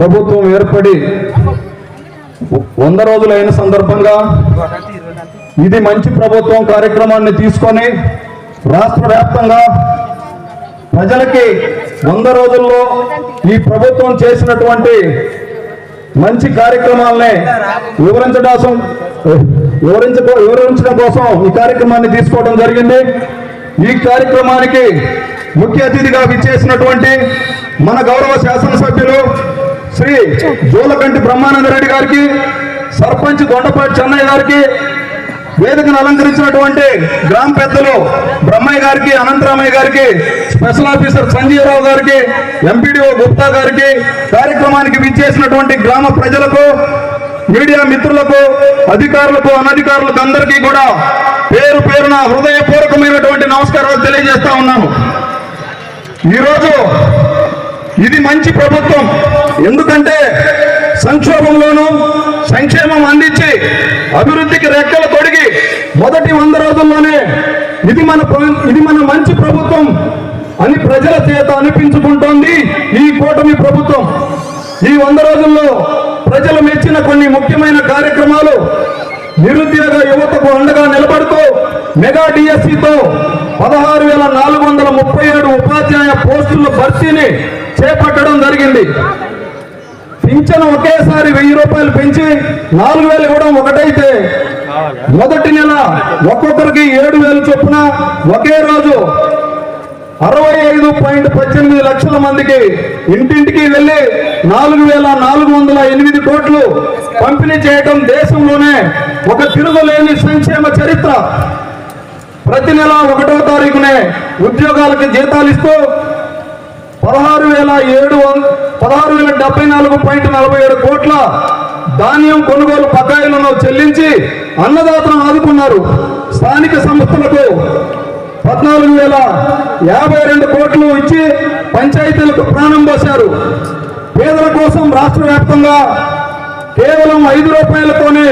ప్రభుత్వం ఏర్పడి 100 రోజులైన సందర్భంగా ఇది మంచి ప్రభుత్వం కార్యక్రమాన్ని తీసుకొని రాష్ట్ర వ్యాప్తంగా ప్రజలకి 100 రోజుల్లో ఈ ప్రభుత్వం చేసినటువంటి మంచి కార్యక్రమాలని వివరించడం కోసం ఈ కార్యక్రమాన్ని తీసుకోవడం జరిగింది. ఈ కార్యక్రమానికి ముఖ్య అతిథిగా విచ్చేసినటువంటి మన గౌరవ శాసనసభ్యులు శ్రీ జోలకంటి బ్రహ్మానందరెడ్డి గారికి, సర్పంచ్ దొండపాటి చెన్నయ్య గారికి, వేదికను అలంకరించినటువంటి గ్రామ పెద్దలు బ్రహ్మయ్య గారికి, అనంతరామయ్య గారికి, స్పెషల్ ఆఫీసర్ సంజీవరావు గారికి, ఎంపీడీఓ గుప్తా గారికి, కార్యక్రమానికి విచ్చేసినటువంటి గ్రామ ప్రజలకు, మీడియా మిత్రులకు, అధికారులకు, అనధికారులకు అందరికీ కూడా పేరు పేరున హృదయపూర్వకమైనటువంటి నమస్కారాలు తెలియజేస్తా ఉన్నాను. ఈరోజు ఇది మంచి ప్రభుత్వం. ఎందుకంటే సంక్షోభంలోనూ సంక్షేమం అందించి అభివృద్ధికి రెక్కలు తొడిగి మొదటి 100 రోజుల్లోనే ఇది మన మంచి ప్రభుత్వం అని ప్రజల చేత అనిపించుకుంటోంది ఈ కూటమి ప్రభుత్వం. ఈ 100 రోజుల్లో ప్రజలు మెచ్చిన కొన్ని ముఖ్యమైన కార్యక్రమాలు: నిరుద్యోగ యువతకు అండగా నిలబడుతూ మెగా డిఎస్సితో 16,437 ఉపాధ్యాయ పోస్టుల భర్తీని చేపట్టడం జరిగింది. పింఛను ఒకేసారి 1000 రూపాయలు పెంచి 4,000 ఇవ్వడం ఒకటైతే, మొదటి నెల ఒక్కొక్కరికి 7,000 చొప్పున ఒకే రోజు 65.18 లక్షల మందికి ఇంటింటికి వెళ్లి 4,408 కోట్లు పంపిణీ చేయడం దేశంలోనే ఒక తిరుగులేని సంక్షేమ చరిత్ర. ప్రతి నెల 1వ తారీఖునే ఉద్యోగాలకు జీతాలు ఇస్తూ 16,074.47 కోట్ల ధాన్యం కొనుగోలు బకాయిలను చెల్లించి అన్నదాతను ఆదుకున్నారు. స్థానిక సంస్థలకు 14,052 కోట్లు ఇచ్చి పంచాయతీలకు ప్రాణం పోశారు. పేదల కోసం రాష్ట్ర వ్యాప్తంగా కేవలం 5 రూపాయలతోనే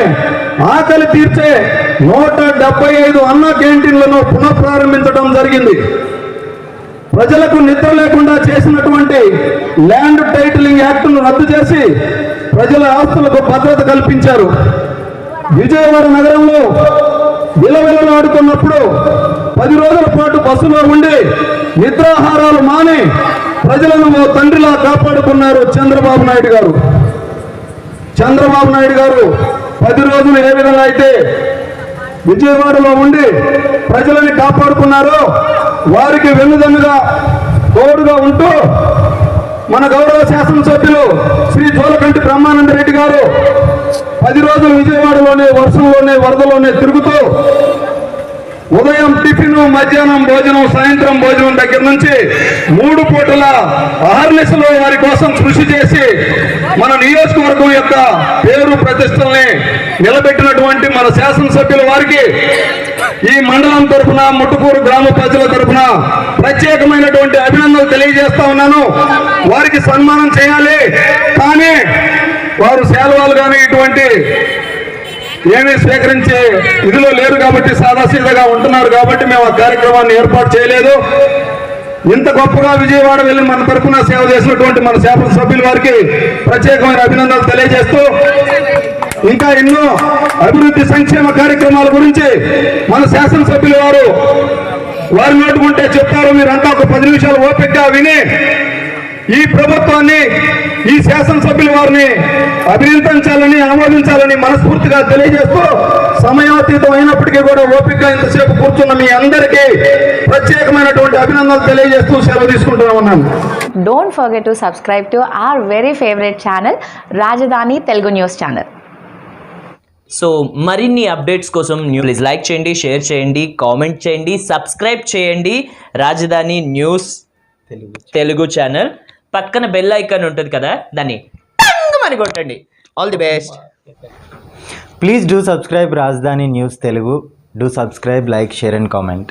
ఆకలి తీర్చే 175 అన్న క్యాంటీన్లను పునఃప్రారంభించడం జరిగింది. ప్రజలకు నిద్ర లేకుండా చేసినటువంటి ల్యాండ్ టైటిలింగ్ యాక్ట్ను రద్దు చేసి ప్రజల ఆస్తులకు భద్రత కల్పించారు. విజయవాడ నగరంలో విలవిలలాడుతున్నప్పుడు 10 రోజుల పాటు బస్సులో ఉండి నిద్రాహారాలు మాని ప్రజలను ఓ తండ్రిలా కాపాడుకున్నారు చంద్రబాబు నాయుడు గారు. చంద్రబాబు నాయుడు గారు 10 రోజులు ఏ విధంగా అయితే విజయవాడలో ఉండి ప్రజలని కాపాడుకున్నారో, వారికి వెన్నుదన్నుగా తోడుగా ఉంటూ మన గౌరవ శాసనసభ్యులు శ్రీ జోలకంటి బ్రహ్మానందరెడ్డి గారు 10 రోజులు విజయవాడలోనే వర్షంలోనే వరదలోనే తిరుగుతూ ఉదయం టిఫిన్, మధ్యాహ్నం భోజనం, సాయంత్రం భోజనం దగ్గర నుంచి 3 పూటల అహర్నిశలో వారి కోసం కృషి చేసి మన నియోజకవర్గం యొక్క పేరు ప్రతిష్టల్ని నిలబెట్టినటువంటి మన శాసనసభ్యుల వారికి ఈ మండలం తరఫున, ముట్టుకూరు గ్రామ ప్రజల తరఫున ప్రత్యేకమైనటువంటి అభినందనలు తెలియజేస్తా ఉన్నాను. వారికి సన్మానం చేయాలి, కానీ వారు శాలువాలు కానీ ఇటువంటి ఏమీ స్వీకరించే ఇదిలో లేరు కాబట్టి, సాదాసీదాగా ఉంటున్నారు కాబట్టి మేము ఆ కార్యక్రమాన్ని ఏర్పాటు చేయలేదు. ఇంత గొప్పగా విజయవాడ వెళ్ళి మన తరఫున సేవ చేసినటువంటి మన శాసనసభ్యుల వారికి ప్రత్యేకమైన అభినందనలు తెలియజేస్తూ, ఇంకా ఎన్నో అభివృద్ధి సంక్షేమ కార్యక్రమాల గురించి మన శాసనసభ్యుల వారు నోటుకుంటే చెప్తారు. మీరంతా ఒక 10 నిమిషాలు ఓపికగా విని ఈ ప్రభుత్వాన్ని, ఈ శాసనసభ్యుల వారిని అభినందించాలని, ఆమోదించాలని మనస్ఫూర్తిగా తెలియజేస్తూ, సమయాతీతం అయినప్పటికీ కూడా ఓపికగా ఇంతసేపు కూర్చున్న మీ అందరికీ ప్రత్యేకమైనటువంటి అభినందనలు తెలియజేస్తూ సెలవు తీసుకుంటున్నాను. Don't forget to subscribe to our very favorite channel, Rajdhani Telugu News Channel. So మరిన్ని అప్డేట్స్ కోసం ప్లీజ్ లైక్ చేయండి, షేర్ చేయండి, కామెంట్ చేయండి, సబ్స్క్రైబ్ చేయండి రాజధాని న్యూస్ తెలుగు ఛానల్. పక్కన బెల్ ఐకాన్ ఉంటుంది కదా, దాన్ని మరి కొట్టండి. All the best. Please do subscribe Rajdhani News Telugu. Do subscribe, like, share and comment.